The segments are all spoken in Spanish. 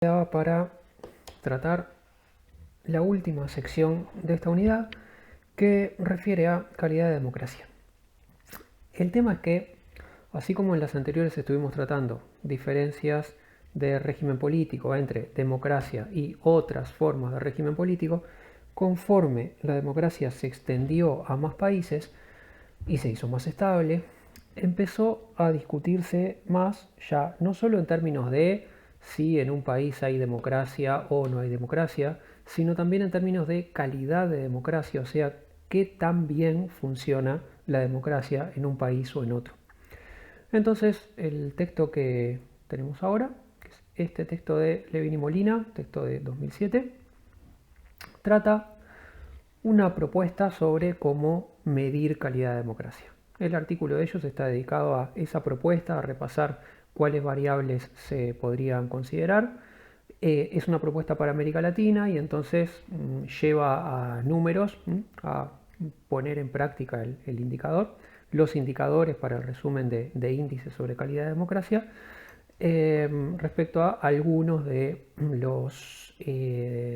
Para tratar la última sección de esta unidad que refiere a calidad de democracia. El tema es que, así como en las anteriores estuvimos tratando diferencias de régimen político entre democracia y otras formas de régimen político, conforme la democracia se extendió a más países y se hizo más estable, empezó a discutirse más ya no solo en términos de si en un país hay democracia o no hay democracia, sino también en términos de calidad de democracia, o sea, qué tan bien funciona la democracia en un país o en otro. Entonces, el texto que tenemos ahora, que es este texto de Levin y Molina, texto de 2007, trata una propuesta sobre cómo medir calidad de democracia. El artículo de ellos está dedicado a esa propuesta, a repasar cuáles variables se podrían considerar. Es una propuesta para América Latina y entonces lleva a números, a poner en práctica el indicador, los indicadores para el resumen de índices sobre calidad de democracia, respecto a algunos de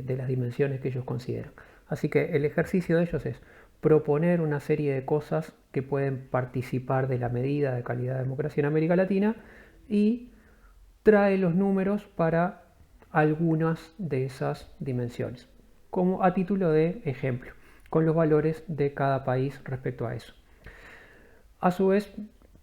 las dimensiones que ellos consideran. Así que el ejercicio de ellos es proponer una serie de cosas que pueden participar de la medida de calidad de democracia en América Latina y trae los números para algunas de esas dimensiones, como a título de ejemplo, con los valores de cada país respecto a eso. A su vez,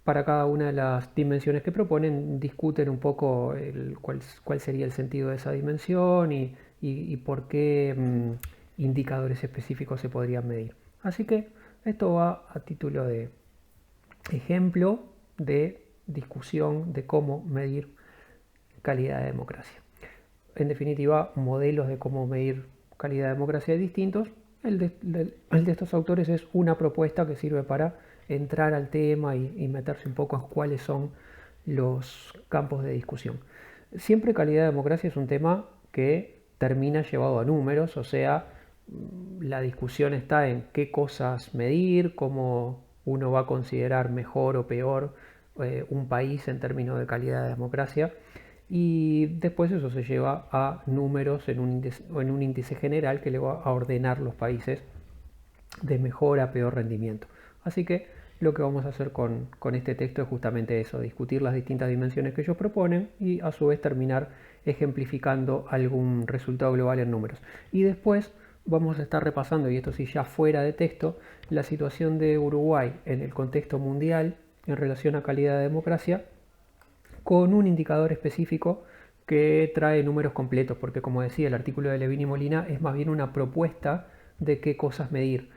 para cada una de las dimensiones que proponen, discuten un poco cuál sería el sentido de esa dimensión y por qué indicadores específicos se podrían medir. Así que esto va a título de ejemplo de discusión de cómo medir calidad de democracia. En definitiva, modelos de cómo medir calidad de democracia distintos. El de estos autores es una propuesta que sirve para entrar al tema y meterse un poco en cuáles son los campos de discusión. Siempre calidad de democracia es un tema que termina llevado a números, o sea, la discusión está en qué cosas medir, cómo uno va a considerar mejor o peor un país en términos de calidad de democracia. Y después eso se lleva a números en un índice general que le va a ordenar los países de mejor a peor rendimiento. Así que lo que vamos a hacer con este texto es justamente eso, discutir las distintas dimensiones que ellos proponen y a su vez terminar ejemplificando algún resultado global en números. Y después vamos a estar repasando, y esto sí ya fuera de texto, la situación de Uruguay en el contexto mundial en relación a calidad de democracia, con un indicador específico que trae números completos, porque como decía, el artículo de Levin y Molina es más bien una propuesta de qué cosas medir.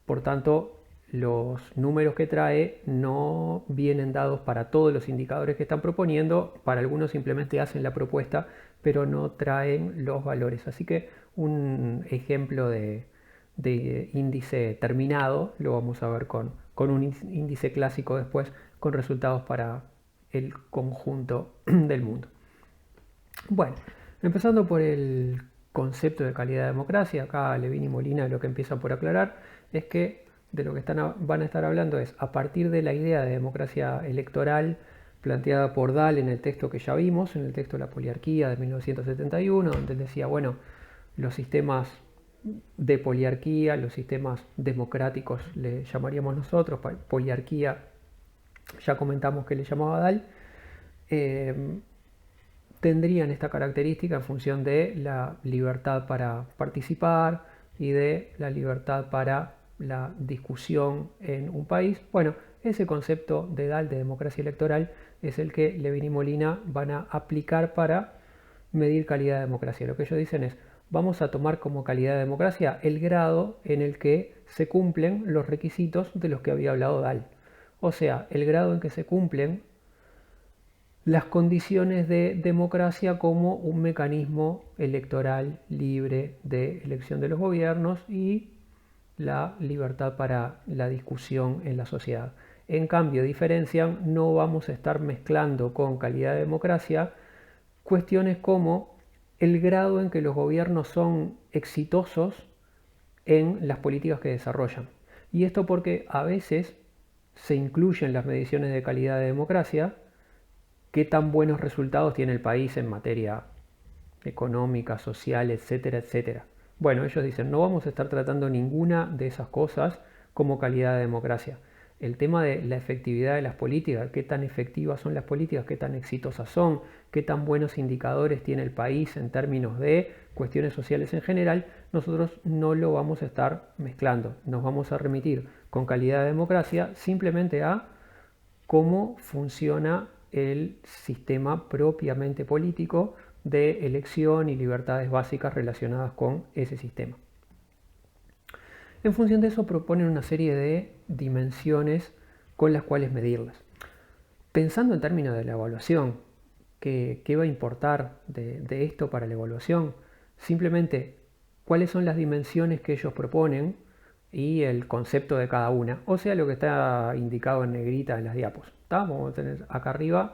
Por tanto, los números que trae no vienen dados para todos los indicadores que están proponiendo, para algunos simplemente hacen la propuesta, pero no traen los valores. Así que un ejemplo de índice terminado lo vamos a ver con un índice clásico después, con resultados para el conjunto del mundo. Bueno, empezando por el concepto de calidad de democracia, acá Levin y Molina lo que empiezan por aclarar es que de lo que van a estar hablando es a partir de la idea de democracia electoral planteada por Dahl en el texto que ya vimos, en el texto de la poliarquía de 1971, donde él decía, bueno, los sistemas de poliarquía, los sistemas democráticos le llamaríamos nosotros, poliarquía ya comentamos que le llamaba Dahl, tendrían esta característica en función de la libertad para participar y de la libertad para la discusión en un país. Bueno, ese concepto de Dahl de democracia electoral es el que Levin y Molina van a aplicar para medir calidad de democracia. Lo que ellos dicen es, vamos a tomar como calidad de democracia el grado en el que se cumplen los requisitos de los que había hablado Dahl. O sea, el grado en que se cumplen las condiciones de democracia como un mecanismo electoral libre de elección de los gobiernos y la libertad para la discusión en la sociedad. En cambio, diferencian, no vamos a estar mezclando con calidad de democracia cuestiones como el grado en que los gobiernos son exitosos en las políticas que desarrollan. Y esto porque a veces se incluyen las mediciones de calidad de democracia, qué tan buenos resultados tiene el país en materia económica, social, etcétera, etcétera. Bueno, ellos dicen, no vamos a estar tratando ninguna de esas cosas como calidad de democracia. El tema de la efectividad de las políticas, qué tan efectivas son las políticas, qué tan exitosas son, qué tan buenos indicadores tiene el país en términos de cuestiones sociales en general, nosotros no lo vamos a estar mezclando. Nos vamos a remitir con calidad de democracia simplemente a cómo funciona el sistema propiamente político de elección y libertades básicas relacionadas con ese sistema. En función de eso proponen una serie de dimensiones con las cuales medirlas. Pensando en términos de la evaluación, ¿qué va a importar de esto para la evaluación? Simplemente, ¿cuáles son las dimensiones que ellos proponen y el concepto de cada una? O sea, lo que está indicado en negrita en las diapos. Vamos a tener acá arriba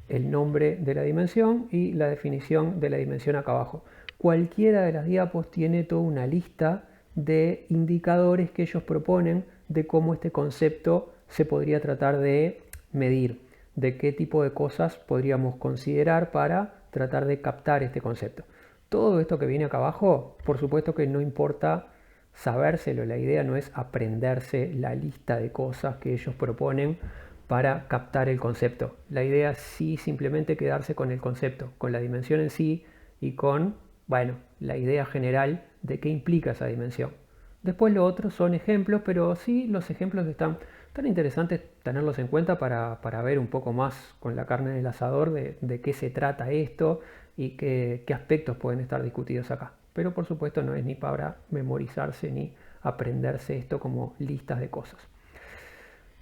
el nombre de la dimensión y la definición de la dimensión acá abajo. Cualquiera de las diapos tiene toda una lista de indicadores que ellos proponen de cómo este concepto se podría tratar de medir, de qué tipo de cosas podríamos considerar para tratar de captar este concepto. Todo esto que viene acá abajo, por supuesto que no importa sabérselo, la idea no es aprenderse la lista de cosas que ellos proponen para captar el concepto. La idea sí simplemente quedarse con el concepto, con la dimensión en sí y con, bueno, la idea general de qué implica esa dimensión. Después lo otro son ejemplos, pero sí los ejemplos están tan interesantes tenerlos en cuenta para ver un poco más con la carne del asador de qué se trata esto y qué aspectos pueden estar discutidos acá. Pero por supuesto no es ni para memorizarse ni aprenderse esto como listas de cosas.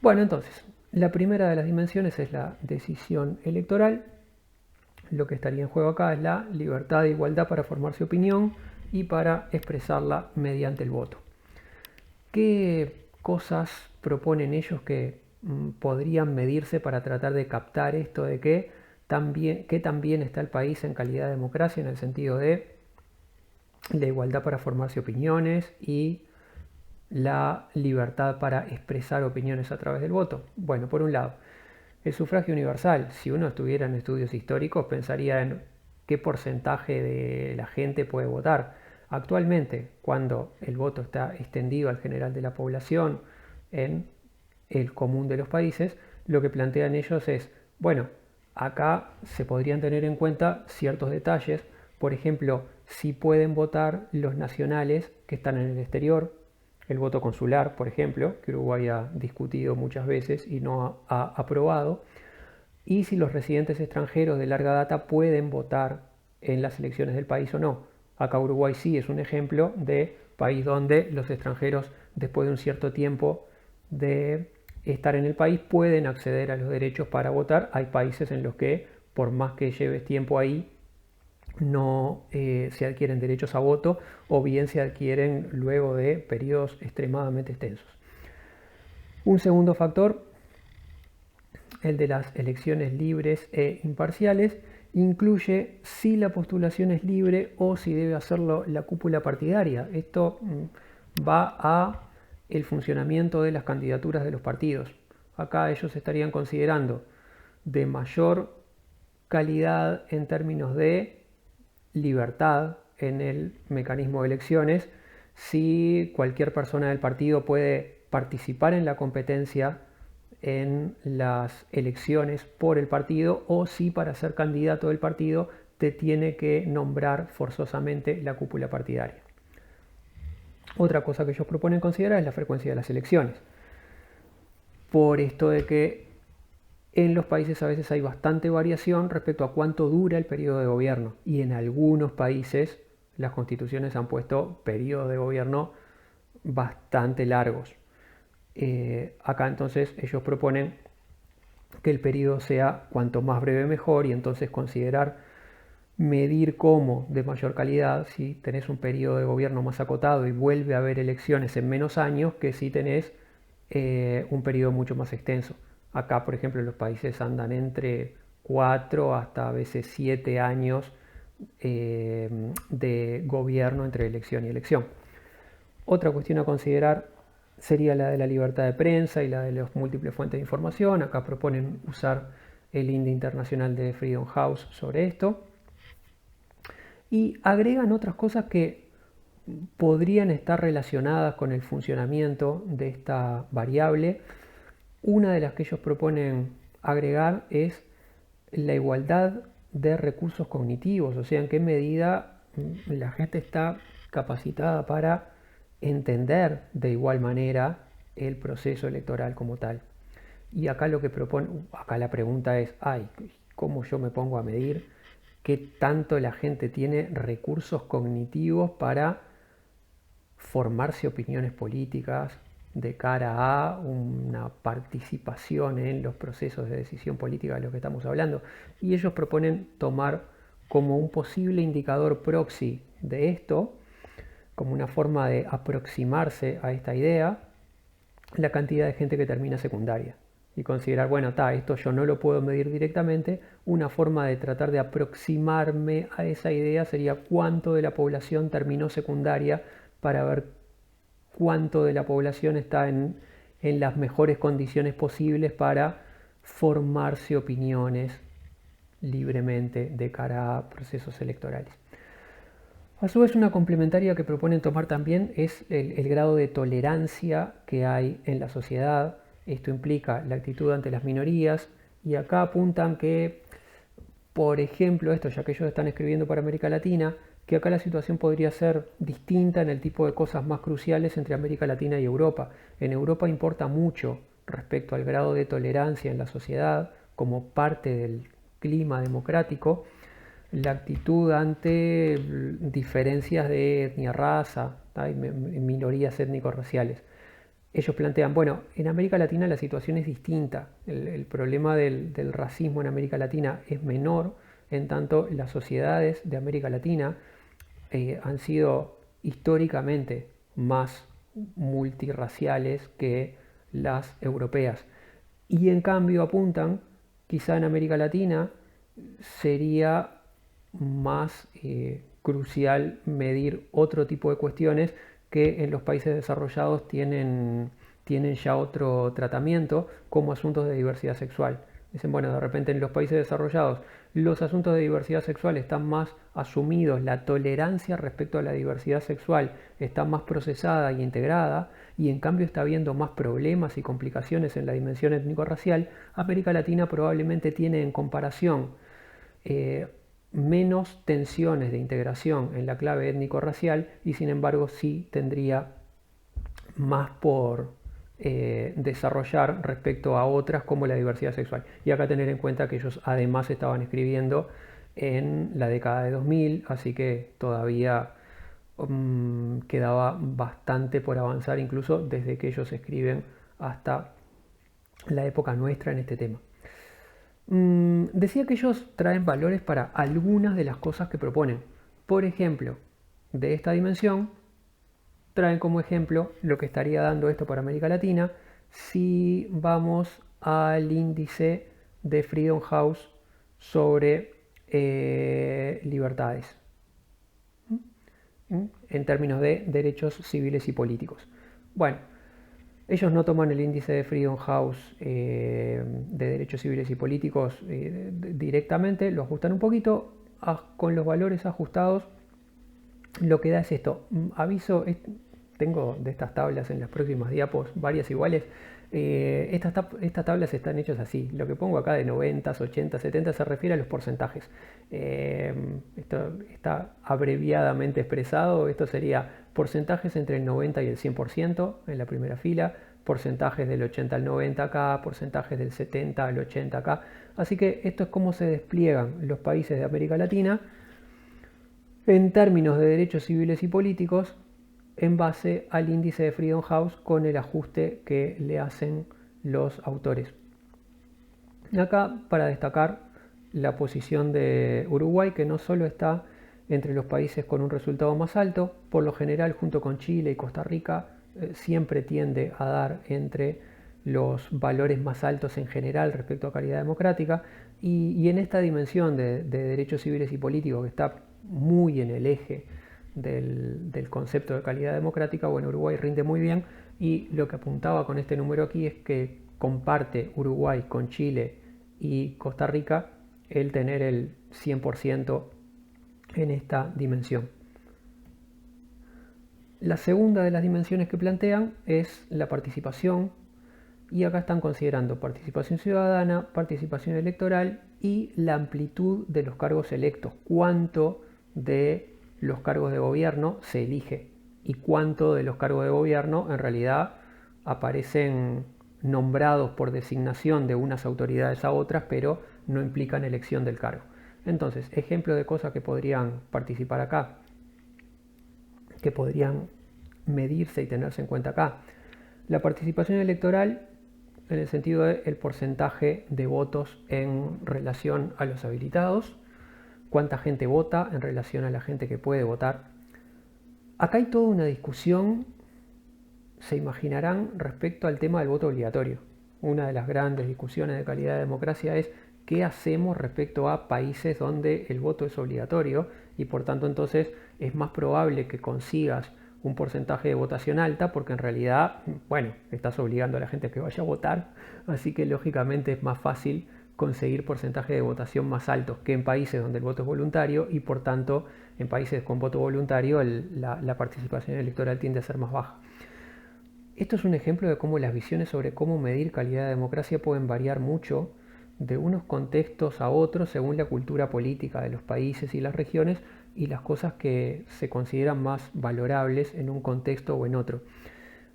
Bueno, entonces, la primera de las dimensiones es la decisión electoral. Lo que estaría en juego acá es la libertad e igualdad para formarse opinión y para expresarla mediante el voto. ¿Qué cosas proponen ellos que podrían medirse para tratar de captar esto de que también está el país en calidad de democracia en el sentido de la igualdad para formarse opiniones y la libertad para expresar opiniones a través del voto? Bueno, por un lado, el sufragio universal. Si uno estuviera en estudios históricos, pensaría en qué porcentaje de la gente puede votar. Actualmente, cuando el voto está extendido al general de la población en el común de los países, lo que plantean ellos es, bueno, acá se podrían tener en cuenta ciertos detalles, por ejemplo, si pueden votar los nacionales que están en el exterior, el voto consular, por ejemplo, que Uruguay ha discutido muchas veces y no ha aprobado, y si los residentes extranjeros de larga data pueden votar en las elecciones del país o no. Acá Uruguay sí es un ejemplo de país donde los extranjeros, después de un cierto tiempo de estar en el país, pueden acceder a los derechos para votar. Hay países en los que, por más que lleves tiempo ahí, no se adquieren derechos a voto o bien se adquieren luego de periodos extremadamente extensos. Un segundo factor, el de las elecciones libres e imparciales, incluye si la postulación es libre o si debe hacerlo la cúpula partidaria. Esto va a el funcionamiento de las candidaturas de los partidos. Acá ellos estarían considerando de mayor calidad en términos de libertad en el mecanismo de elecciones si cualquier persona del partido puede participar en la competencia en las elecciones por el partido o si para ser candidato del partido te tiene que nombrar forzosamente la cúpula partidaria. Otra cosa que ellos proponen considerar es la frecuencia de las elecciones. Por esto de que en los países a veces hay bastante variación respecto a cuánto dura el periodo de gobierno y en algunos países las constituciones han puesto periodos de gobierno bastante largos. Acá entonces ellos proponen que el periodo sea cuanto más breve mejor y entonces considerar medir como de mayor calidad si tenés un periodo de gobierno más acotado y vuelve a haber elecciones en menos años que si tenés un periodo mucho más extenso. Acá, por ejemplo, los países andan entre 4 hasta a veces 7 años de gobierno entre elección y elección. Otra cuestión a considerar sería la de la libertad de prensa y la de las múltiples fuentes de información. Acá proponen usar el índice internacional de Freedom House sobre esto. Y agregan otras cosas que podrían estar relacionadas con el funcionamiento de esta variable. Una de las que ellos proponen agregar es la igualdad de recursos cognitivos, o sea, en qué medida la gente está capacitada para entender de igual manera el proceso electoral como tal. Y acá lo que propone, acá la pregunta es, ay, ¿cómo yo me pongo a medir qué tanto la gente tiene recursos cognitivos para formarse opiniones políticas de cara a una participación en los procesos de decisión política de los que estamos hablando? Y ellos proponen tomar como un posible indicador proxy de esto, como una forma de aproximarse a esta idea, la cantidad de gente que termina secundaria. Y considerar, bueno, esto yo no lo puedo medir directamente, una forma de tratar de aproximarme a esa idea sería cuánto de la población terminó secundaria, para ver cuánto de la población está en las mejores condiciones posibles para formarse opiniones libremente de cara a procesos electorales. A su vez, una complementaria que proponen tomar también es el grado de tolerancia que hay en la sociedad. Esto implica la actitud ante las minorías, y acá apuntan que, por ejemplo, esto ya que ellos están escribiendo para América Latina, que acá la situación podría ser distinta en el tipo de cosas más cruciales entre América Latina y Europa. En Europa importa mucho respecto al grado de tolerancia en la sociedad como parte del clima democrático, la actitud ante diferencias de etnia, raza, minorías étnico-raciales. Ellos plantean, bueno, en América Latina la situación es distinta. El problema del racismo en América Latina es menor, en tanto las sociedades de América Latina han sido históricamente más multirraciales que las europeas. Y en cambio apuntan, quizá en América Latina sería más crucial medir otro tipo de cuestiones que en los países desarrollados tienen ya otro tratamiento, como asuntos de diversidad sexual. Dicen, bueno, de repente en los países desarrollados los asuntos de diversidad sexual están más asumidos, la tolerancia respecto a la diversidad sexual está más procesada y integrada, y en cambio está habiendo más problemas y complicaciones en la dimensión étnico-racial. América Latina probablemente tiene en comparación menos tensiones de integración en la clave étnico-racial, y sin embargo sí tendría más por desarrollar respecto a otras como la diversidad sexual. Y acá tener en cuenta que ellos además estaban escribiendo en la década de 2000, así que todavía quedaba bastante por avanzar, incluso desde que ellos escriben hasta la época nuestra en este tema. Decía que ellos traen valores para algunas de las cosas que proponen. Por ejemplo, de esta dimensión, traen como ejemplo lo que estaría dando esto para América Latina si vamos al índice de Freedom House sobre libertades, en términos de derechos civiles y políticos. Bueno, ellos no toman el índice de Freedom House de derechos civiles y políticos directamente, lo ajustan un poquito. Con los valores ajustados, lo que da es esto. Aviso, tengo de estas tablas en las próximas diapos varias iguales. Estas tablas están hechas así. Lo que pongo acá de 90, 80, 70 se refiere a los porcentajes. Esto está abreviadamente expresado. Esto sería porcentajes entre el 90 y el 100% en la primera fila, porcentajes del 80 al 90 acá, porcentajes del 70 al 80 acá. Así que esto es cómo se despliegan los países de América Latina en términos de derechos civiles y políticos en base al índice de Freedom House, con el ajuste que le hacen los autores. Acá para destacar la posición de Uruguay, que no solo está entre los países con un resultado más alto, por lo general junto con Chile y Costa Rica siempre tiende a dar entre los valores más altos en general respecto a calidad democrática, y en esta dimensión de derechos civiles y políticos que está muy en el eje del concepto de calidad democrática, bueno, Uruguay rinde muy bien, y lo que apuntaba con este número aquí es que comparte Uruguay con Chile y Costa Rica el tener el 100% en esta dimensión. La segunda de las dimensiones que plantean es la participación, y acá están considerando participación ciudadana, participación electoral y la amplitud de los cargos electos, cuánto de los cargos de gobierno se elige y cuánto de los cargos de gobierno en realidad aparecen nombrados por designación de unas autoridades a otras, pero no implican elección del cargo. Entonces, ejemplo de cosas que podrían participar acá, que podrían medirse y tenerse en cuenta acá. La participación electoral en el sentido del porcentaje de votos en relación a los habilitados, cuánta gente vota en relación a la gente que puede votar. Acá hay toda una discusión, se imaginarán, respecto al tema del voto obligatorio. Una de las grandes discusiones de calidad de democracia es qué hacemos respecto a países donde el voto es obligatorio y por tanto entonces es más probable que consigas un porcentaje de votación alta porque en realidad, bueno, estás obligando a la gente a que vaya a votar, así que lógicamente es más fácil conseguir porcentajes de votación más altos que en países donde el voto es voluntario y por tanto en países con voto voluntario la participación electoral tiende a ser más baja. Esto es un ejemplo de cómo las visiones sobre cómo medir calidad de democracia pueden variar mucho de unos contextos a otros según la cultura política de los países y las regiones y las cosas que se consideran más valorables en un contexto o en otro.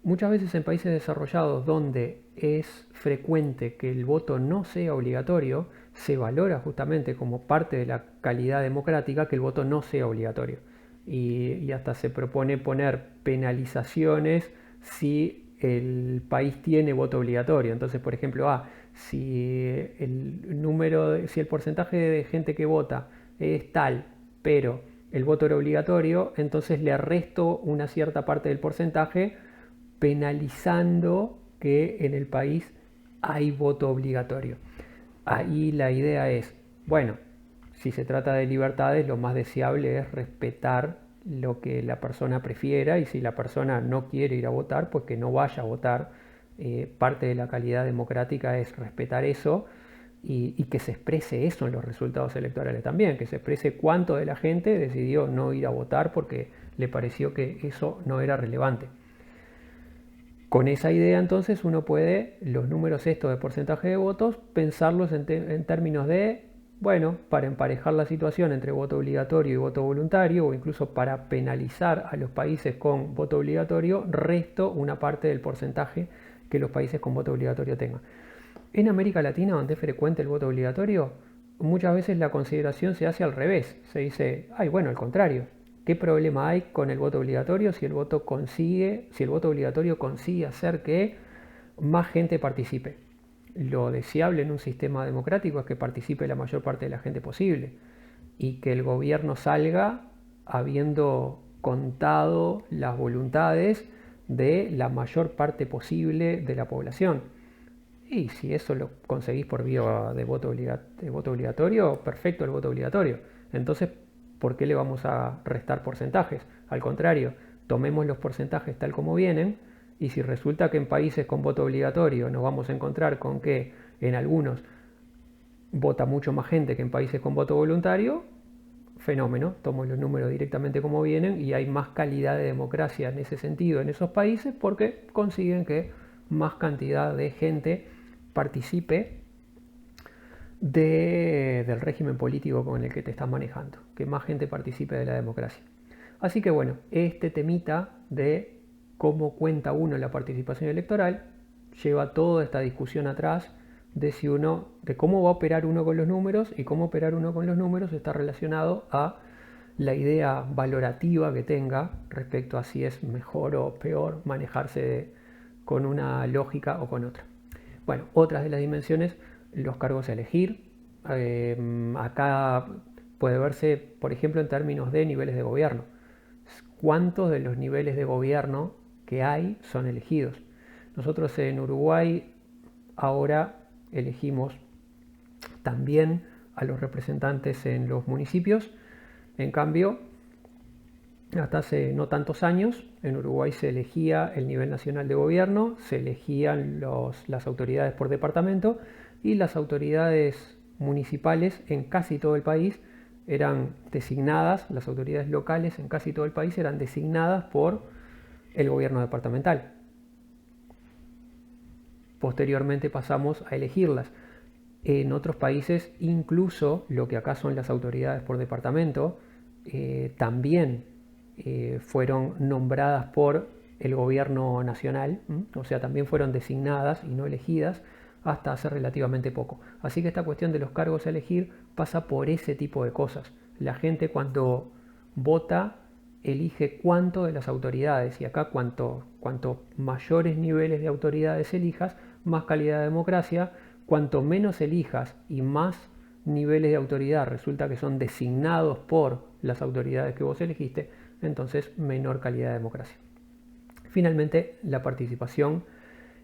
Muchas veces en países desarrollados donde es frecuente que el voto no sea obligatorio, se valora justamente como parte de la calidad democrática que el voto no sea obligatorio. Y hasta se propone poner penalizaciones si el país tiene voto obligatorio. Entonces, por ejemplo, si el porcentaje de gente que vota es tal, pero el voto era obligatorio, entonces le resto una cierta parte del porcentaje penalizando que en el país hay voto obligatorio. Ahí la idea es, bueno, si se trata de libertades, lo más deseable es respetar lo que la persona prefiera y si la persona no quiere ir a votar, pues que no vaya a votar. Parte de la calidad democrática es respetar eso y que se exprese eso en los resultados electorales también, que se exprese cuánto de la gente decidió no ir a votar porque le pareció que eso no era relevante. Con esa idea entonces uno puede, los números estos de porcentaje de votos, pensarlos en términos de, bueno, para emparejar la situación entre voto obligatorio y voto voluntario, o incluso para penalizar a los países con voto obligatorio, resto una parte del porcentaje que los países con voto obligatorio tengan. En América Latina, donde es frecuente el voto obligatorio, muchas veces la consideración se hace al revés. Se dice, ay, bueno, al contrario. ¿Qué problema hay con el voto obligatorio si el voto obligatorio consigue hacer que más gente participe? Lo deseable en un sistema democrático es que participe la mayor parte de la gente posible y que el gobierno salga habiendo contado las voluntades de la mayor parte posible de la población. Y si eso lo conseguís por vía de voto obligatorio, perfecto el voto obligatorio. Entonces, ¿por qué le vamos a restar porcentajes? Al contrario, tomemos los porcentajes tal como vienen y si resulta que en países con voto obligatorio nos vamos a encontrar con que en algunos vota mucho más gente que en países con voto voluntario, fenómeno, tomo los números directamente como vienen y hay más calidad de democracia en ese sentido en esos países porque consiguen que más cantidad de gente participe del régimen político con el que te estás manejando, que más gente participe de la democracia. Así que bueno, este temita de cómo cuenta uno la participación electoral lleva toda esta discusión atrás de cómo va a operar uno con los números y cómo operar uno con los números está relacionado a la idea valorativa que tenga respecto a si es mejor o peor manejarse con una lógica o con otra. Bueno, otras de las dimensiones, los cargos a elegir. Acá puede verse, por ejemplo, en términos de niveles de gobierno. ¿Cuántos de los niveles de gobierno que hay son elegidos? Nosotros en Uruguay ahora elegimos también a los representantes en los municipios. En cambio, hasta hace no tantos años, en Uruguay se elegía el nivel nacional de gobierno, se elegían las autoridades por departamento y las autoridades municipales en casi todo el país eran designadas, las autoridades locales en casi todo el país eran designadas por el gobierno departamental. Posteriormente pasamos a elegirlas. En otros países, incluso lo que acá son las autoridades por departamento, también fueron nombradas por el gobierno nacional, o sea, también fueron designadas y no elegidas hasta hace relativamente poco. Así que esta cuestión de los cargos a elegir pasa por ese tipo de cosas. La gente cuando vota elige cuánto de las autoridades, y acá cuanto mayores niveles de autoridades elijas, más calidad de democracia. Cuanto menos elijas y más niveles de autoridad resulta que son designados por las autoridades que vos elegiste, entonces menor calidad de democracia. Finalmente, la participación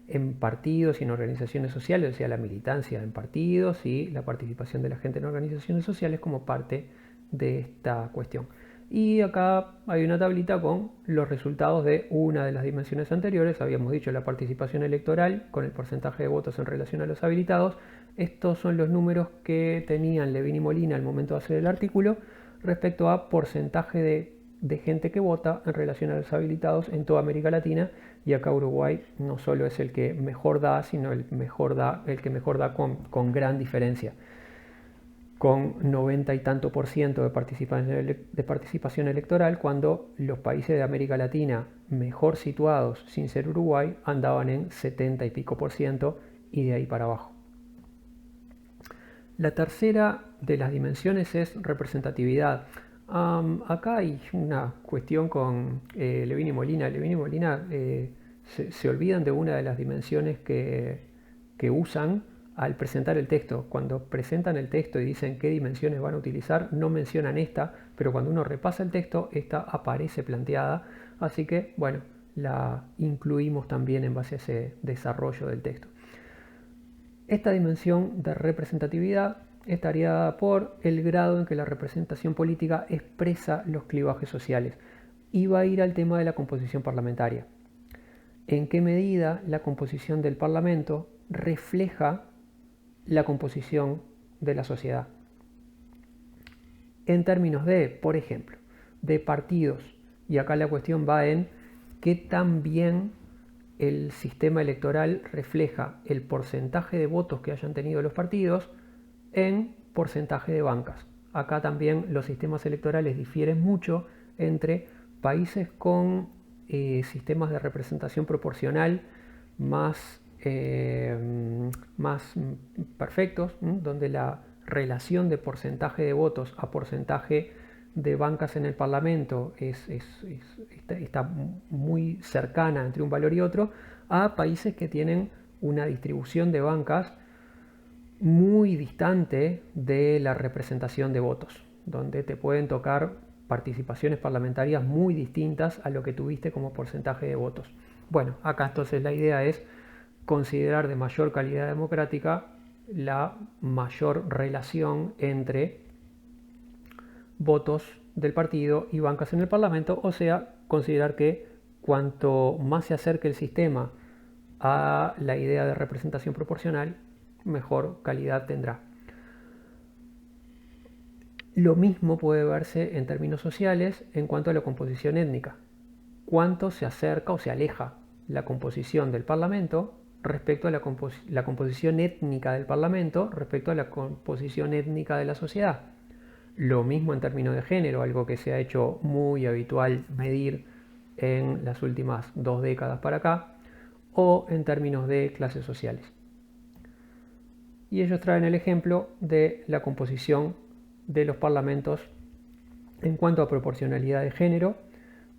en partidos y en organizaciones sociales, o sea, la militancia en partidos y la participación de la gente en organizaciones sociales como parte de esta cuestión. Y acá hay una tablita con los resultados de una de las dimensiones anteriores. Habíamos dicho la participación electoral con el porcentaje de votos en relación a los habilitados. Estos son los números que tenían Levin y Molina al momento de hacer el artículo respecto a porcentaje de gente que vota en relación a los habilitados en toda América Latina. Y acá Uruguay no solo es el que mejor da, sino el que mejor da con gran diferencia, con 90 y tanto por ciento de participación electoral, cuando los países de América Latina mejor situados sin ser Uruguay andaban en 70 y pico por ciento y de ahí para abajo. La tercera de las dimensiones es representatividad. Acá hay una cuestión con Levin y Molina. Levin y Molina se olvidan de una de las dimensiones que usan al presentar el texto. Cuando presentan el texto y dicen qué dimensiones van a utilizar, no mencionan esta, pero cuando uno repasa el texto, esta aparece planteada. Así que, bueno, la incluimos también en base a ese desarrollo del texto. Esta dimensión de representatividad estaría dada por el grado en que la representación política expresa los clivajes sociales y va a ir al tema de la composición parlamentaria. ¿En qué medida la composición del Parlamento refleja la composición de la sociedad? En términos de, por ejemplo, de partidos, y acá la cuestión va en qué tan bien el sistema electoral refleja el porcentaje de votos que hayan tenido los partidos en porcentaje de bancas. Acá también los sistemas electorales difieren mucho entre países con sistemas de representación proporcional más perfectos, donde la relación de porcentaje de votos a porcentaje de bancas en el Parlamento está muy cercana entre un valor y otro, a países que tienen una distribución de bancas muy distante de la representación de votos, donde te pueden tocar participaciones parlamentarias muy distintas a lo que tuviste como porcentaje de votos. Bueno, acá entonces la idea es considerar de mayor calidad democrática la mayor relación entre votos del partido y bancas en el Parlamento, o sea, considerar que cuanto más se acerque el sistema a la idea de representación proporcional, mejor calidad tendrá. Lo mismo puede verse en términos sociales en cuanto a la composición étnica. Cuánto se acerca o se aleja la composición del Parlamento respecto a la composición étnica del Parlamento respecto a la composición étnica de la sociedad. Lo mismo en términos de género, algo que se ha hecho muy habitual medir en las últimas 2 décadas para acá, o en términos de clases sociales. Y ellos traen el ejemplo de la composición de los parlamentos en cuanto a proporcionalidad de género.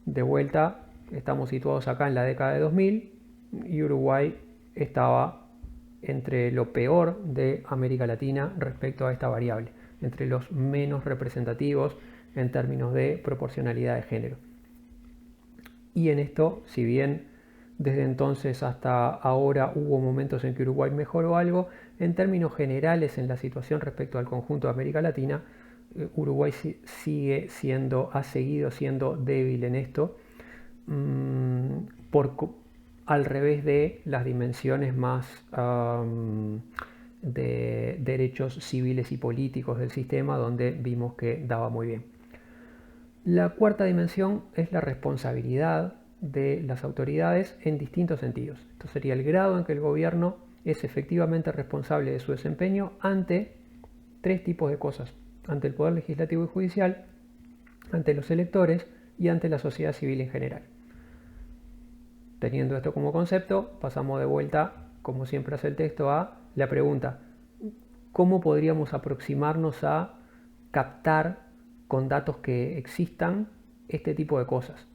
De vuelta, estamos situados acá en la década de 2000 y Uruguay estaba entre lo peor de América Latina respecto a esta variable, entre los menos representativos en términos de proporcionalidad de género. Y en esto, si bien desde entonces hasta ahora hubo momentos en que Uruguay mejoró algo, en términos generales en la situación respecto al conjunto de América Latina, Uruguay ha seguido siendo débil en esto, al revés de las dimensiones más de derechos civiles y políticos del sistema, donde vimos que daba muy bien. La cuarta dimensión es la responsabilidad de las autoridades en distintos sentidos. Esto sería el grado en que el gobierno es efectivamente responsable de su desempeño ante tres tipos de cosas: ante el poder legislativo y judicial, ante los electores y ante la sociedad civil en general. Teniendo esto como concepto, pasamos de vuelta, como siempre hace el texto, a la pregunta: ¿cómo podríamos aproximarnos a captar con datos que existan este tipo de cosas?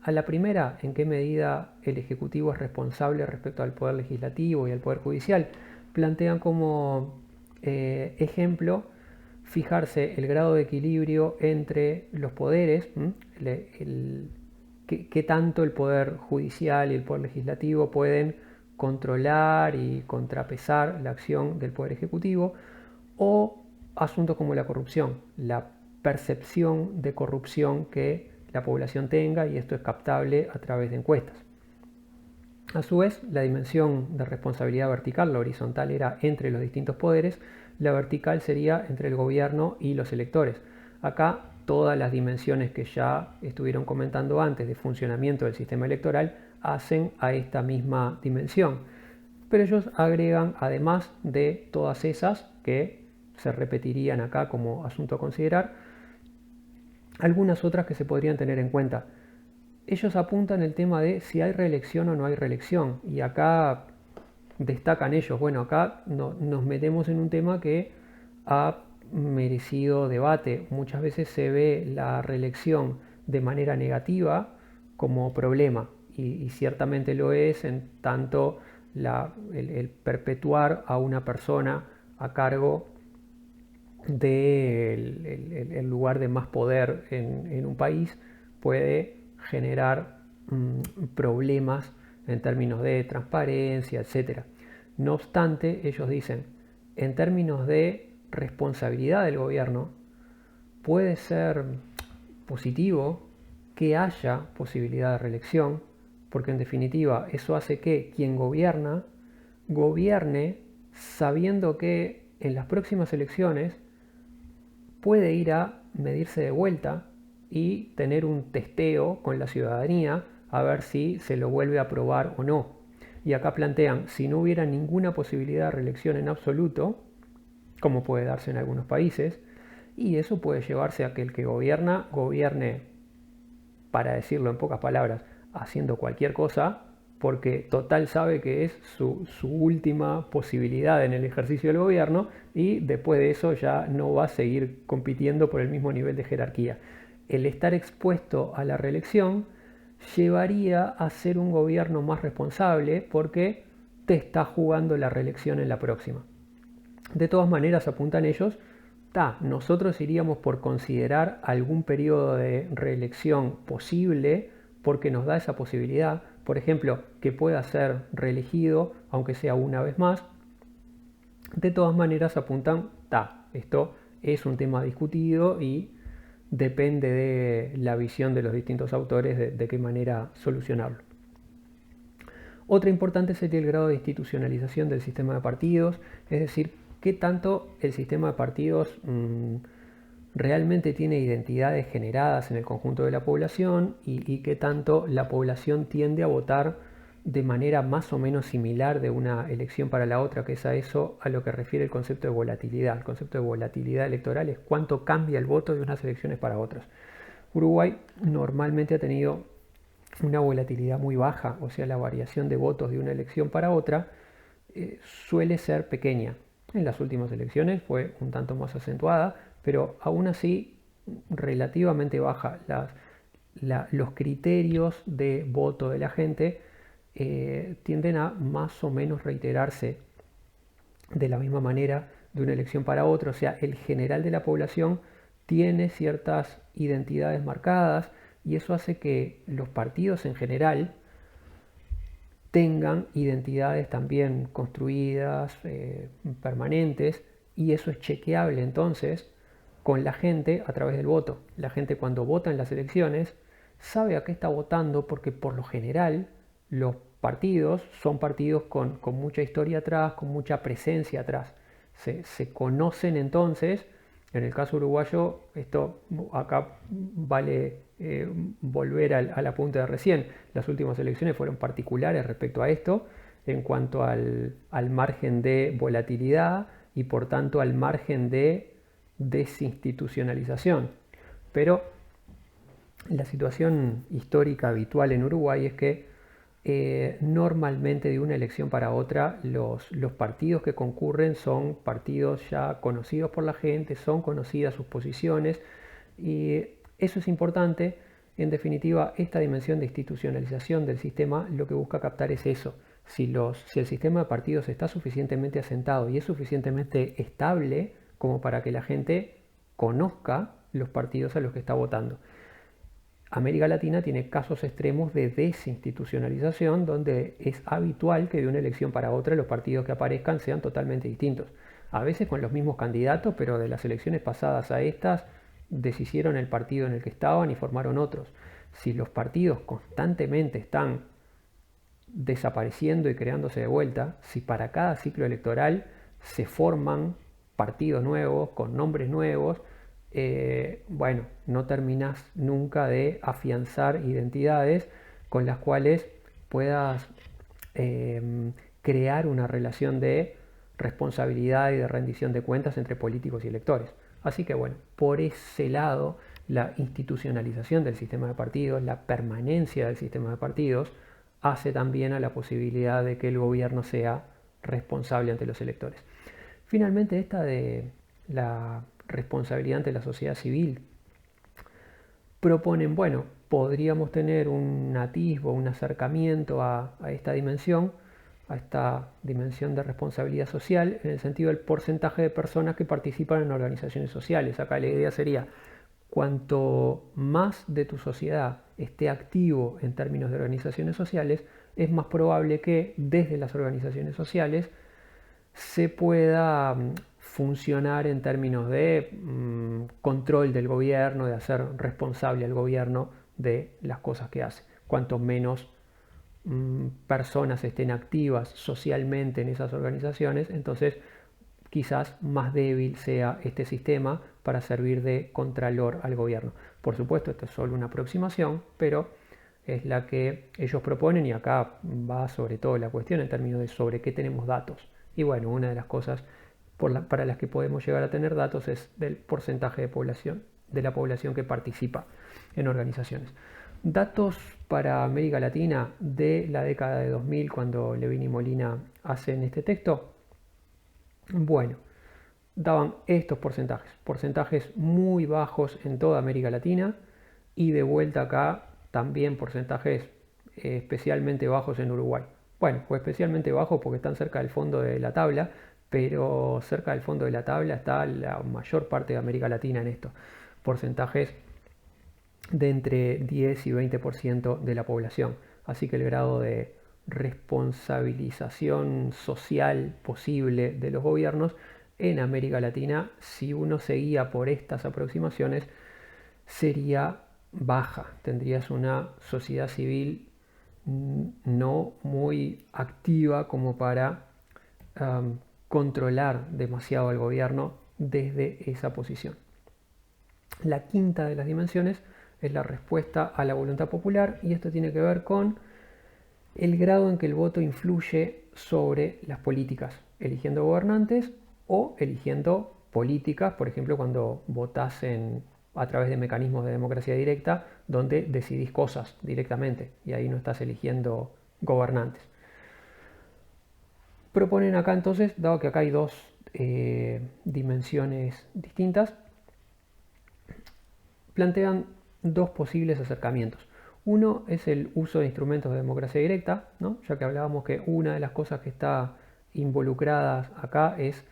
A la primera, ¿en qué medida el Ejecutivo es responsable respecto al Poder Legislativo y al Poder Judicial? Plantean como ejemplo fijarse el grado de equilibrio entre los poderes, qué tanto el Poder Judicial y el Poder Legislativo pueden controlar y contrapesar la acción del Poder Ejecutivo, o asuntos como la corrupción, la percepción de corrupción que la población tenga, y esto es captable a través de encuestas. A su vez, la dimensión de responsabilidad vertical, la horizontal era entre los distintos poderes, la vertical sería entre el gobierno y los electores. Acá todas las dimensiones que ya estuvieron comentando antes de funcionamiento del sistema electoral hacen a esta misma dimensión, pero ellos agregan, además de todas esas que se repetirían acá como asunto a considerar, algunas otras que se podrían tener en cuenta. Ellos apuntan el tema de si hay reelección o no hay reelección, y acá destacan ellos, bueno, acá nos metemos en un tema que ha merecido debate. Muchas veces se ve la reelección de manera negativa como problema, y ciertamente lo es, en tanto el perpetuar a una persona a cargo del lugar de más poder en un país puede generar problemas en términos de transparencia, etc. No obstante, ellos dicen, en términos de responsabilidad del gobierno, puede ser positivo que haya posibilidad de reelección, porque en definitiva eso hace que quien gobierna gobierne sabiendo que en las próximas elecciones puede ir a medirse de vuelta y tener un testeo con la ciudadanía a ver si se lo vuelve a aprobar o no. Y acá plantean, si no hubiera ninguna posibilidad de reelección en absoluto, como puede darse en algunos países, y eso puede llevarse a que el que gobierna, gobierne, para decirlo en pocas palabras, haciendo cualquier cosa, porque total sabe que es su última posibilidad en el ejercicio del gobierno, y después de eso ya no va a seguir compitiendo por el mismo nivel de jerarquía. El estar expuesto a la reelección llevaría a ser un gobierno más responsable, porque te está jugando la reelección en la próxima. De todas maneras, apuntan ellos, nosotros iríamos por considerar algún periodo de reelección posible, porque nos da esa posibilidad, por ejemplo, que pueda ser reelegido, aunque sea una vez más. De todas maneras apuntan, esto es un tema discutido y depende de la visión de los distintos autores de qué manera solucionarlo. Otra importante sería el grado de institucionalización del sistema de partidos, es decir, qué tanto el sistema de partidos realmente tiene identidades generadas en el conjunto de la población, y qué tanto la población tiende a votar de manera más o menos similar de una elección para la otra, que es a eso a lo que refiere el concepto de volatilidad. El concepto de volatilidad electoral es cuánto cambia el voto de unas elecciones para otras. Uruguay normalmente ha tenido una volatilidad muy baja, o sea, la variación de votos de una elección para otra suele ser pequeña. En las últimas elecciones fue un tanto más acentuada, pero aún así relativamente baja. Los criterios de voto de la gente tienden a más o menos reiterarse de la misma manera de una elección para otra. O sea, el general de la población tiene ciertas identidades marcadas, y eso hace que los partidos en general tengan identidades también construidas, permanentes, y eso es chequeable entonces con la gente a través del voto. La gente, cuando vota en las elecciones, sabe a qué está votando, porque por lo general los partidos son partidos con mucha historia atrás, con mucha presencia atrás. Se conocen entonces, en el caso uruguayo, esto acá vale volver a la punta de recién. Las últimas elecciones fueron particulares respecto a esto, en cuanto al margen de volatilidad y por tanto al margen de desinstitucionalización. Pero la situación histórica habitual en Uruguay es que normalmente de una elección para otra los partidos que concurren son partidos ya conocidos por la gente, son conocidas sus posiciones y eso es importante. En definitiva, esta dimensión de institucionalización del sistema lo que busca captar es eso. Si el sistema de partidos está suficientemente asentado y es suficientemente estable como para que la gente conozca los partidos a los que está votando. América Latina tiene casos extremos de desinstitucionalización donde es habitual que de una elección para otra los partidos que aparezcan sean totalmente distintos. A veces con los mismos candidatos, pero de las elecciones pasadas a estas deshicieron el partido en el que estaban y formaron otros. Si los partidos constantemente están desapareciendo y creándose de vuelta, si para cada ciclo electoral se forman partidos nuevos, con nombres nuevos, bueno, no terminas nunca de afianzar identidades con las cuales puedas crear una relación de responsabilidad y de rendición de cuentas entre políticos y electores. Así que bueno, por ese lado, la institucionalización del sistema de partidos, la permanencia del sistema de partidos, hace también a la posibilidad de que el gobierno sea responsable ante los electores. Finalmente, esta de la responsabilidad ante la sociedad civil, proponen, bueno, podríamos tener un atisbo, un acercamiento a esta dimensión de responsabilidad social, en el sentido del porcentaje de personas que participan en organizaciones sociales. Acá la idea sería, cuanto más de tu sociedad esté activo en términos de organizaciones sociales, es más probable que desde las organizaciones sociales se pueda funcionar en términos de control del gobierno, de hacer responsable al gobierno de las cosas que hace. Cuanto menos personas estén activas socialmente en esas organizaciones, entonces quizás más débil sea este sistema para servir de contralor al gobierno. Por supuesto, esto es solo una aproximación, pero es la que ellos proponen y acá va sobre todo la cuestión en términos de sobre qué tenemos datos. Y bueno, una de las cosas para las que podemos llegar a tener datos es del porcentaje de la población que participa en organizaciones. Datos para América Latina de la década de 2000, cuando Levin y Molina hacen este texto. Bueno, daban estos porcentajes muy bajos en toda América Latina y de vuelta acá también porcentajes especialmente bajos en Uruguay. Bueno, fue especialmente bajo porque están cerca del fondo de la tabla, pero cerca del fondo de la tabla está la mayor parte de América Latina en esto. Porcentajes de entre 10 y 20% de la población. Así que el grado de responsabilización social posible de los gobiernos en América Latina, si uno seguía por estas aproximaciones, sería baja. Tendrías una sociedad civil no muy activa como para controlar demasiado al gobierno desde esa posición. La quinta de las dimensiones es la respuesta a la voluntad popular y esto tiene que ver con el grado en que el voto influye sobre las políticas, eligiendo gobernantes o eligiendo políticas, por ejemplo, cuando votás a través de mecanismos de democracia directa, donde decidís cosas directamente y ahí no estás eligiendo gobernantes. Proponen acá entonces, dado que acá hay dos dimensiones distintas, plantean dos posibles acercamientos. Uno es el uso de instrumentos de democracia directa, ¿no? Ya que hablábamos que una de las cosas que está involucradas acá es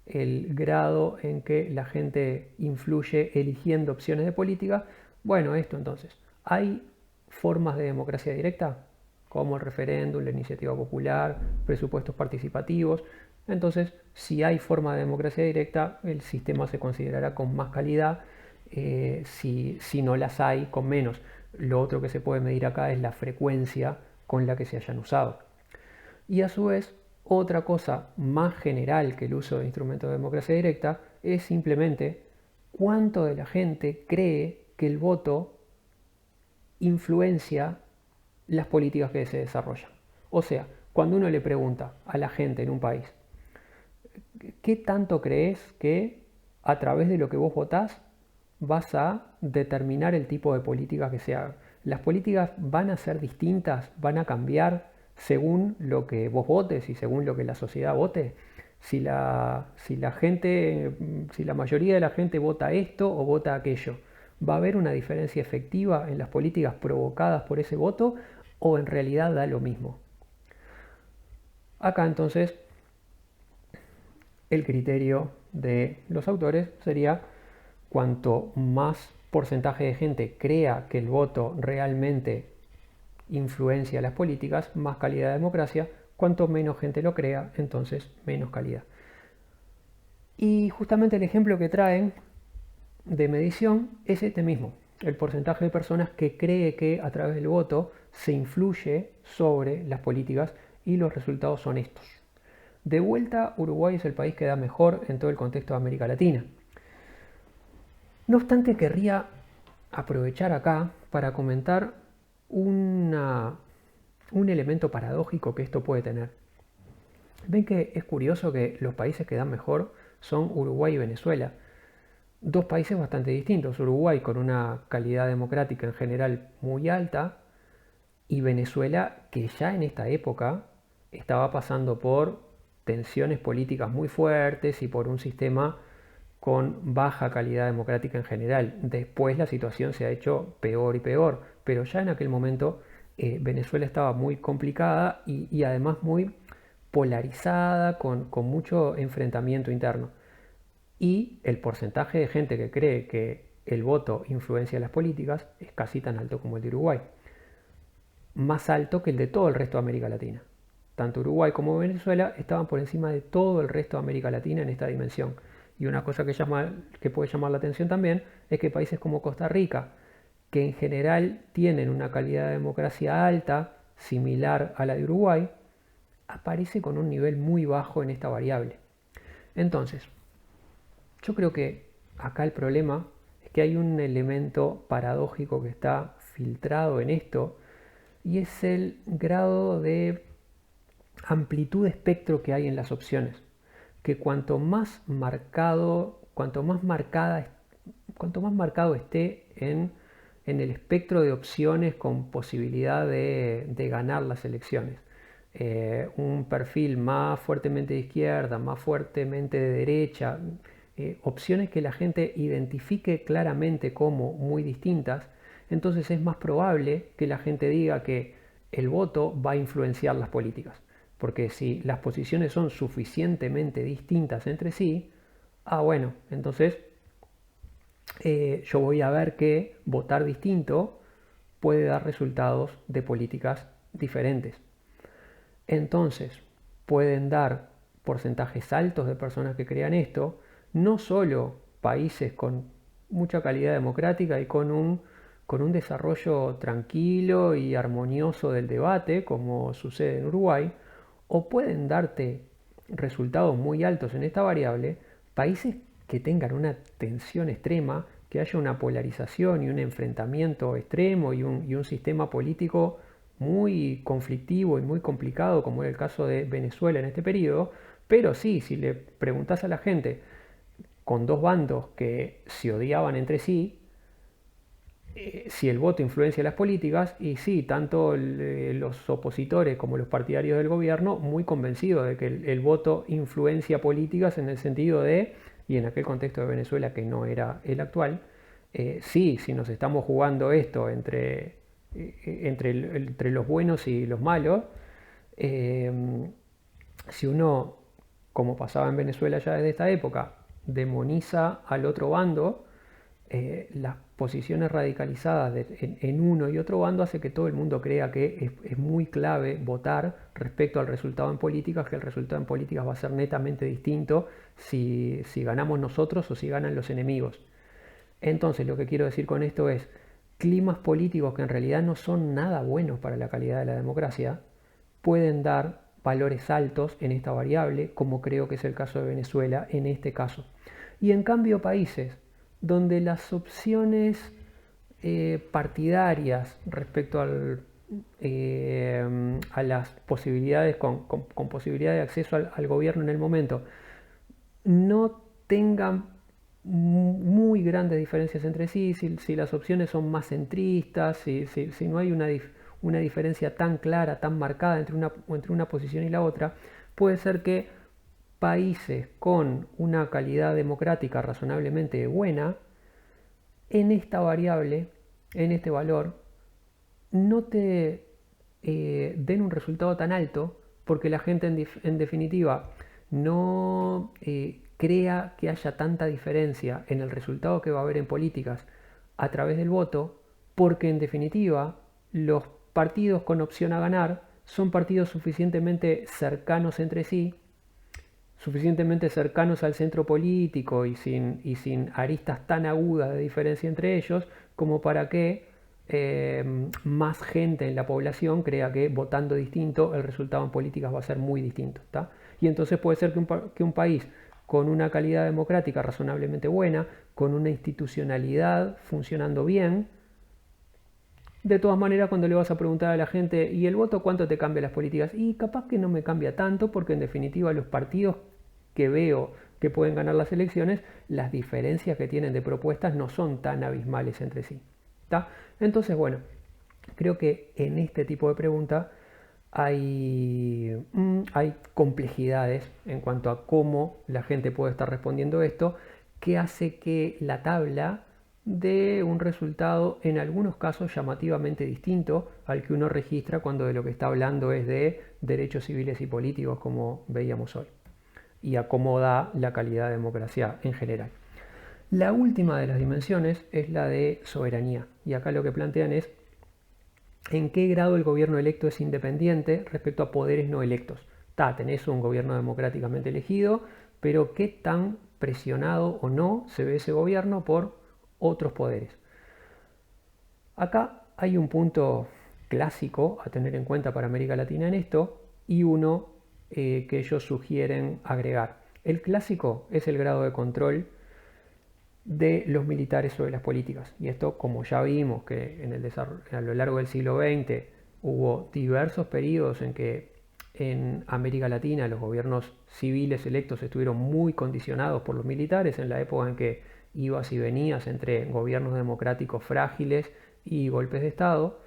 el grado en que la gente influye eligiendo opciones de política. Bueno, esto entonces, ¿hay formas de democracia directa? Como el referéndum, la iniciativa popular, presupuestos participativos. Entonces, si hay forma de democracia directa, el sistema se considerará con más calidad. Si no las hay, con menos. Lo otro que se puede medir acá es la frecuencia con la que se hayan usado. Y a su vez, otra cosa más general que el uso de instrumentos de democracia directa es simplemente cuánto de la gente cree que el voto influencia las políticas que se desarrollan. O sea, cuando uno le pregunta a la gente en un país, ¿qué tanto crees que a través de lo que vos votás vas a determinar el tipo de políticas que se hagan? Las políticas van a ser distintas, van a cambiar según lo que vos votes y según lo que la sociedad vote. Si la mayoría de la gente vota esto o vota aquello, ¿va a haber una diferencia efectiva en las políticas provocadas por ese voto o en realidad da lo mismo? Acá entonces el criterio de los autores sería cuanto más porcentaje de gente crea que el voto realmente influencia las políticas, más calidad de democracia. Cuanto menos gente lo crea, entonces menos calidad. Y justamente el ejemplo que traen de medición es este mismo, el porcentaje de personas que cree que a través del voto se influye sobre las políticas, y los resultados son estos. De vuelta, Uruguay es el país que da mejor en todo el contexto de América Latina. No obstante, querría aprovechar acá para comentar un elemento paradójico que esto puede tener. Ven que es curioso que los países que dan mejor son Uruguay y Venezuela. Dos países bastante distintos. Uruguay con una calidad democrática en general muy alta, y Venezuela que ya en esta época estaba pasando por tensiones políticas muy fuertes y por un sistema con baja calidad democrática en general. Después la situación se ha hecho peor y peor, pero ya en aquel momento Venezuela estaba muy complicada y además muy polarizada, con mucho enfrentamiento interno. Y el porcentaje de gente que cree que el voto influencia las políticas es casi tan alto como el de Uruguay. Más alto que el de todo el resto de América Latina. Tanto Uruguay como Venezuela estaban por encima de todo el resto de América Latina en esta dimensión. Y una cosa que puede llamar la atención también es que países como Costa Rica, que en general tienen una calidad de democracia alta, similar a la de Uruguay, aparece con un nivel muy bajo en esta variable. Entonces, yo creo que acá el problema es que hay un elemento paradójico que está filtrado en esto, y es el grado de amplitud de espectro que hay en las opciones. Que cuanto más marcado esté en el espectro de opciones con posibilidad de ganar las elecciones, un perfil más fuertemente de izquierda, más fuertemente de derecha, opciones que la gente identifique claramente como muy distintas, entonces es más probable que la gente diga que el voto va a influenciar las políticas. Porque si las posiciones son suficientemente distintas entre sí, bueno, entonces yo voy a ver que votar distinto puede dar resultados de políticas diferentes. Entonces, pueden dar porcentajes altos de personas que crean esto, no solo países con mucha calidad democrática y con un desarrollo tranquilo y armonioso del debate, como sucede en Uruguay, o pueden darte resultados muy altos en esta variable, países que tengan una tensión extrema, que haya una polarización y un enfrentamiento extremo y un sistema político muy conflictivo y muy complicado, como era el caso de Venezuela en este periodo. Pero sí, si le preguntas a la gente con dos bandos que se odiaban entre sí, si el voto influencia las políticas, y sí, tanto los opositores como los partidarios del gobierno muy convencidos de que el voto influencia políticas en el sentido de, y en aquel contexto de Venezuela que no era el actual, sí, si nos estamos jugando esto entre los buenos y los malos, si uno, como pasaba en Venezuela ya desde esta época, demoniza al otro bando, las posiciones radicalizadas en uno y otro bando hace que todo el mundo crea que es muy clave votar respecto al resultado en políticas, que el resultado en políticas va a ser netamente distinto si ganamos nosotros o si ganan los enemigos. Entonces lo que quiero decir con esto es, climas políticos que en realidad no son nada buenos para la calidad de la democracia, pueden dar valores altos en esta variable, como creo que es el caso de Venezuela en este caso. Y en cambio países donde las opciones partidarias respecto a las posibilidades, con posibilidad de acceso al gobierno en el momento, no tengan muy grandes diferencias entre sí, si las opciones son más centristas, si no hay una diferencia tan clara, tan marcada entre una posición y la otra, puede ser que países con una calidad democrática razonablemente buena, en esta variable, en este valor, no te den un resultado tan alto porque la gente en definitiva no crea que haya tanta diferencia en el resultado que va a haber en políticas a través del voto, porque en definitiva los partidos con opción a ganar son partidos suficientemente cercanos entre sí, suficientemente cercanos al centro político y sin aristas tan agudas de diferencia entre ellos como para que más gente en la población crea que votando distinto el resultado en políticas va a ser muy distinto. ¿Tá? Y entonces puede ser que un país con una calidad democrática razonablemente buena, con una institucionalidad funcionando bien, de todas maneras cuando le vas a preguntar a la gente, ¿y el voto cuánto te cambia las políticas? Y capaz que no me cambia tanto porque en definitiva los partidos que veo que pueden ganar las elecciones, las diferencias que tienen de propuestas no son tan abismales entre sí. ¿Tá? Entonces, bueno, creo que en este tipo de pregunta hay complejidades en cuanto a cómo la gente puede estar respondiendo esto, que hace que la tabla dé un resultado en algunos casos llamativamente distinto al que uno registra cuando de lo que está hablando es de derechos civiles y políticos, como veíamos hoy, y a cómo da la calidad de democracia en general. La última de las dimensiones es la de soberanía, y acá lo que plantean es en qué grado el gobierno electo es independiente respecto a poderes no electos. Tenés un gobierno democráticamente elegido, pero qué tan presionado o no se ve ese gobierno por otros poderes. Acá hay un punto clásico a tener en cuenta para América Latina en esto y uno que ellos sugieren agregar. El clásico es el grado de control de los militares sobre las políticas. Y esto, como ya vimos que a lo largo del siglo XX hubo diversos periodos en que en América Latina los gobiernos civiles electos estuvieron muy condicionados por los militares, en la época en que ibas y venías entre gobiernos democráticos frágiles y golpes de Estado.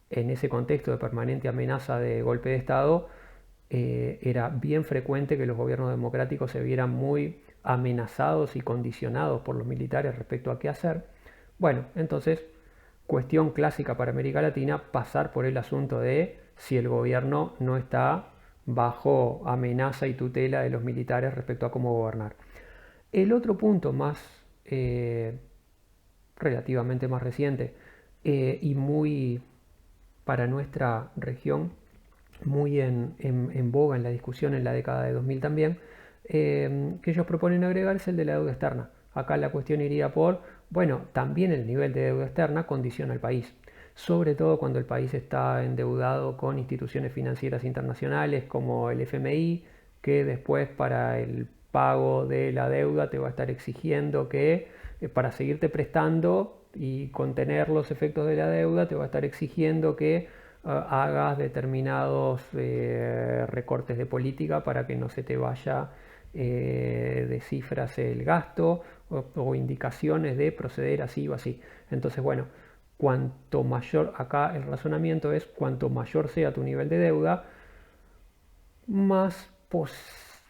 En ese contexto de permanente amenaza de golpe de Estado, era bien frecuente que los gobiernos democráticos se vieran muy amenazados y condicionados por los militares respecto a qué hacer. Bueno, entonces, cuestión clásica para América Latina, pasar por el asunto de si el gobierno no está bajo amenaza y tutela de los militares respecto a cómo gobernar. El otro punto relativamente más reciente y muy para nuestra región, muy en boga en la discusión en la década de 2000 también, que ellos proponen agregar es el de la deuda externa. Acá la cuestión iría por, bueno, también el nivel de deuda externa condiciona al país, sobre todo cuando el país está endeudado con instituciones financieras internacionales como el FMI, que después para el pago de la deuda te va a estar exigiendo que para seguirte prestando y contener los efectos de la deuda te va a estar exigiendo que hagas determinados recortes de política para que no se te vaya de cifras el gasto o indicaciones de proceder así o así. Entonces, bueno, cuanto mayor, acá el razonamiento es cuanto mayor sea tu nivel de deuda,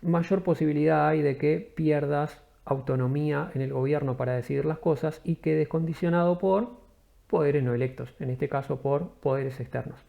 mayor posibilidad hay de que pierdas autonomía en el gobierno para decidir las cosas y quedes condicionado por poderes no electos, en este caso por poderes externos.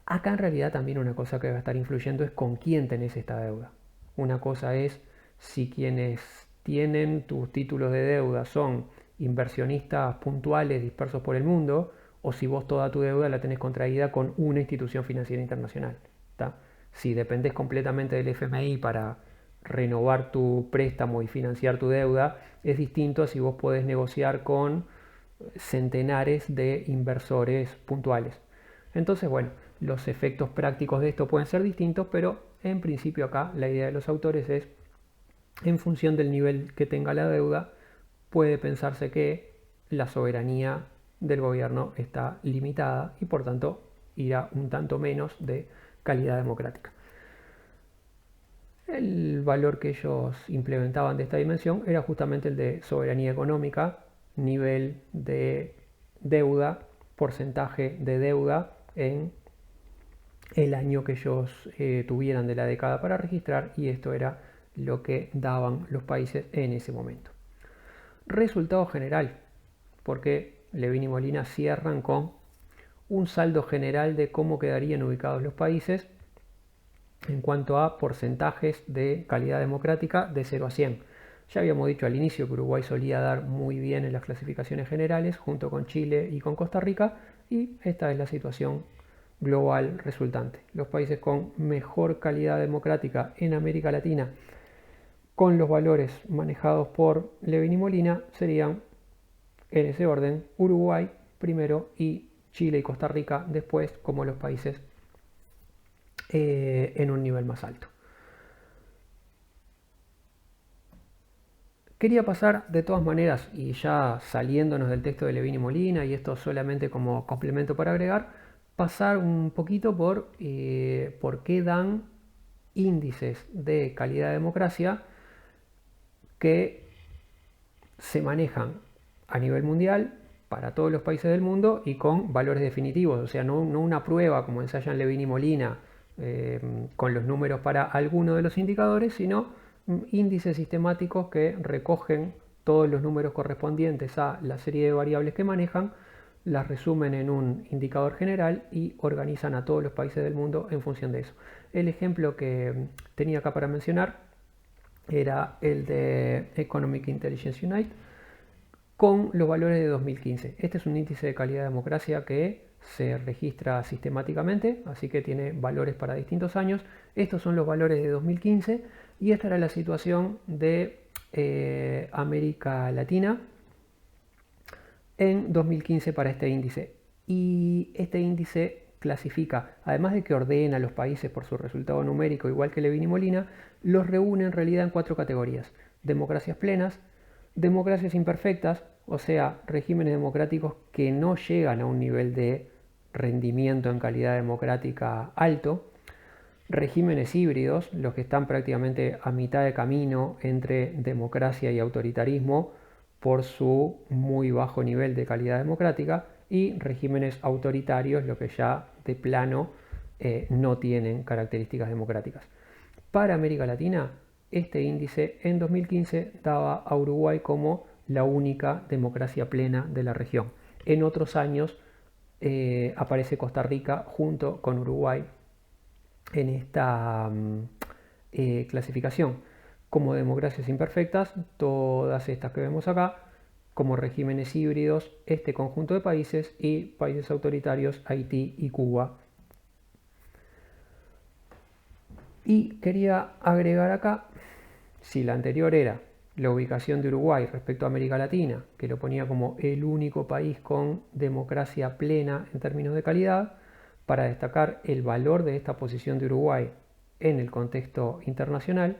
Acá en realidad también una cosa que va a estar influyendo es con quién tenés esta deuda. Una cosa es si quienes tienen tus títulos de deuda son inversionistas puntuales dispersos por el mundo o si vos toda tu deuda la tenés contraída con una institución financiera internacional. ¿Tá? Si dependés completamente del FMI para renovar tu préstamo y financiar tu deuda, es distinto a si vos podés negociar con centenares de inversores puntuales. Entonces, bueno, los efectos prácticos de esto pueden ser distintos, pero en principio acá la idea de los autores es, en función del nivel que tenga la deuda, puede pensarse que la soberanía del gobierno está limitada y por tanto irá un tanto menos de calidad democrática. El valor que ellos implementaban de esta dimensión era justamente el de soberanía económica, nivel de deuda, porcentaje de deuda en el año que ellos tuvieran de la década para registrar, y esto era lo que daban los países en ese momento. Resultado general, porque Levin y Molina cierran con un saldo general de cómo quedarían ubicados los países en cuanto a porcentajes de calidad democrática de 0 a 100. Ya habíamos dicho al inicio que Uruguay solía dar muy bien en las clasificaciones generales junto con Chile y con Costa Rica, y esta es la situación global resultante. Los países con mejor calidad democrática en América Latina, con los valores manejados por Levin y Molina, serían en ese orden: Uruguay primero y Chile y Costa Rica después, como los países en un nivel más alto. Quería pasar de todas maneras, y ya saliéndonos del texto de Levin y Molina, y esto solamente como complemento para agregar, pasar un poquito por qué dan índices de calidad de democracia que se manejan a nivel mundial para todos los países del mundo y con valores definitivos, o sea, no una prueba como ensayan Levin y Molina con los números para alguno de los indicadores, sino índices sistemáticos que recogen todos los números correspondientes a la serie de variables que manejan, las resumen en un indicador general y organizan a todos los países del mundo en función de eso. El ejemplo que tenía acá para mencionar era el de Economic Intelligence Unit con los valores de 2015. Este es un índice de calidad de democracia que se registra sistemáticamente, así que tiene valores para distintos años. Estos son los valores de 2015 y esta era la situación de América Latina en 2015 para este índice. Y este índice clasifica, además de que ordena a los países por su resultado numérico, igual que Levin y Molina, los reúne en realidad en 4 categorías: democracias plenas, democracias imperfectas, o sea, regímenes democráticos que no llegan a un nivel de rendimiento en calidad democrática alto; regímenes híbridos, los que están prácticamente a mitad de camino entre democracia y autoritarismo por su muy bajo nivel de calidad democrática; y regímenes autoritarios, los que ya de plano no tienen características democráticas. Para América Latina, este índice en 2015 daba a Uruguay como la única democracia plena de la región. En otros años aparece Costa Rica junto con Uruguay en esta clasificación como democracias imperfectas, todas estas que vemos acá, como regímenes híbridos, este conjunto de países, y países autoritarios, Haití y Cuba. Y quería agregar acá, si la anterior era la ubicación de Uruguay respecto a América Latina, que lo ponía como el único país con democracia plena en términos de calidad, para destacar el valor de esta posición de Uruguay en el contexto internacional,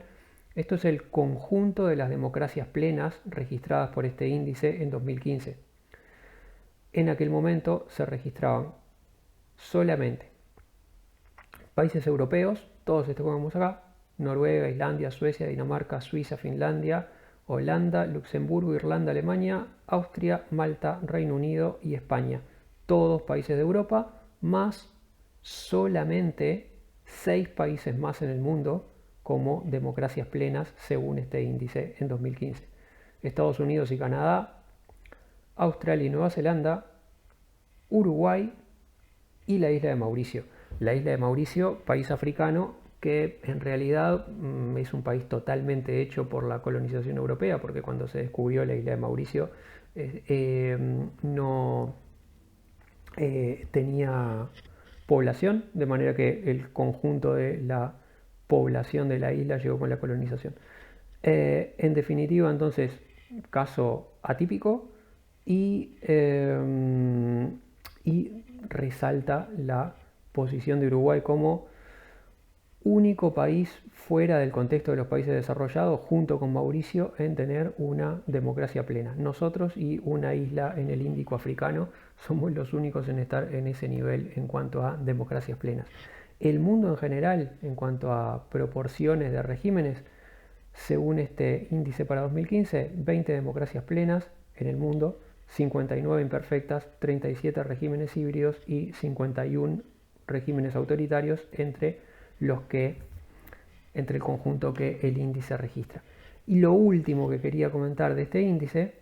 esto es el conjunto de las democracias plenas registradas por este índice en 2015. En aquel momento se registraban solamente países europeos, todos estos que vemos acá: Noruega, Islandia, Suecia, Dinamarca, Suiza, Finlandia, Holanda, Luxemburgo, Irlanda, Alemania, Austria, Malta, Reino Unido y España. Todos países de Europa, más solamente 6 países más en el mundo como democracias plenas según este índice en 2015. Estados Unidos y Canadá, Australia y Nueva Zelanda, Uruguay y la isla de Mauricio. La isla de Mauricio, país africano que en realidad es un país totalmente hecho por la colonización europea, porque cuando se descubrió la isla de Mauricio no tenía población, de manera que el conjunto de la población de la isla llegó con la colonización. En definitiva, entonces, caso atípico, y, y resalta la posición de Uruguay como único país fuera del contexto de los países desarrollados, junto con Mauricio, en tener una democracia plena. Nosotros y una isla en el Índico africano somos los únicos en estar en ese nivel en cuanto a democracias plenas. El mundo en general, en cuanto a proporciones de regímenes, según este índice para 2015, 20 democracias plenas en el mundo, 59 imperfectas, 37 regímenes híbridos y 51 regímenes autoritarios entre el conjunto que el índice registra. Y lo último que quería comentar de este índice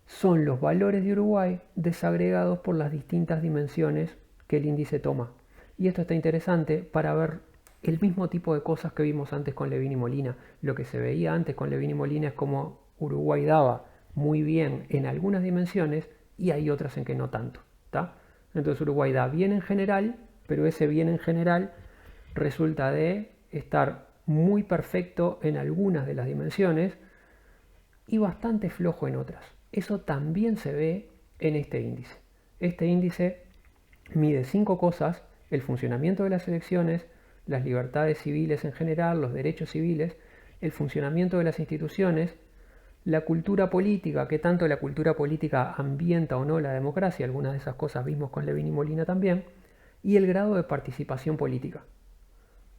son los valores de Uruguay desagregados por las distintas dimensiones que el índice toma. Y esto está interesante para ver el mismo tipo de cosas que vimos antes con Levin y Molina. Lo que se veía antes con Levin y Molina es como Uruguay daba muy bien en algunas dimensiones y hay otras en que no tanto. ¿tá? Entonces Uruguay da bien en general, pero ese bien en general resulta de estar muy perfecto en algunas de las dimensiones y bastante flojo en otras. Eso también se ve en este índice. Este índice mide 5 cosas: el funcionamiento de las elecciones, las libertades civiles en general, los derechos civiles, el funcionamiento de las instituciones, la cultura política, que tanto la cultura política ambienta o no la democracia, algunas de esas cosas vimos con Levin y Molina también, y el grado de participación política.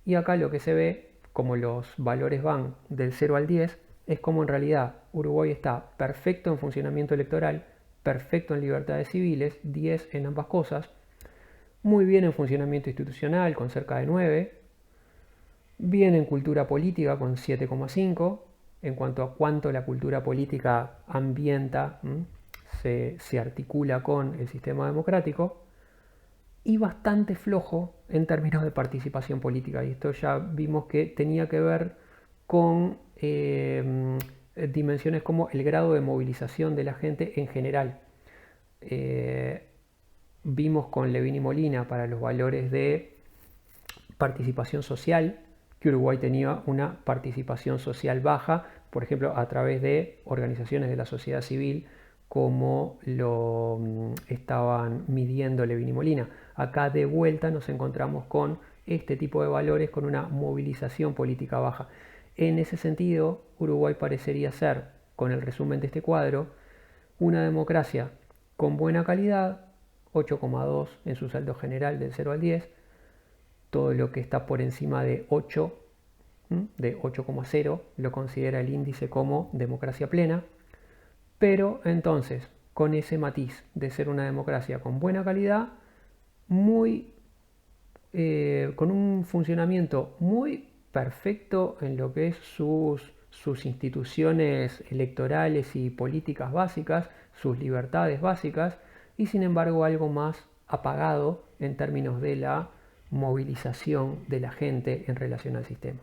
Y acá lo que se ve, como los valores van del 0 al 10, es como en realidad Uruguay está perfecto en funcionamiento electoral, perfecto en libertades civiles, 10 en ambas cosas, muy bien en funcionamiento institucional con cerca de 9, bien en cultura política con 7,5, en cuanto a cuánto la cultura política ambienta, se articula con el sistema democrático, y bastante flojo en términos de participación política. Y esto ya vimos que tenía que ver con dimensiones como el grado de movilización de la gente en general. Vimos con Levin y Molina para los valores de participación social, que Uruguay tenía una participación social baja, por ejemplo, a través de organizaciones de la sociedad civil, como lo estaban midiendo Levin y Molina. Acá de vuelta nos encontramos con este tipo de valores, con una movilización política baja. En ese sentido, Uruguay parecería ser, con el resumen de este cuadro, una democracia con buena calidad, 8,2 en su saldo general del 0 al 10, todo lo que está por encima de 8, de 8,0, lo considera el índice como democracia plena, pero entonces, con ese matiz de ser una democracia con buena calidad, con un funcionamiento muy perfecto en lo que es sus instituciones electorales y políticas básicas, sus libertades básicas, y sin embargo algo más apagado en términos de la movilización de la gente en relación al sistema.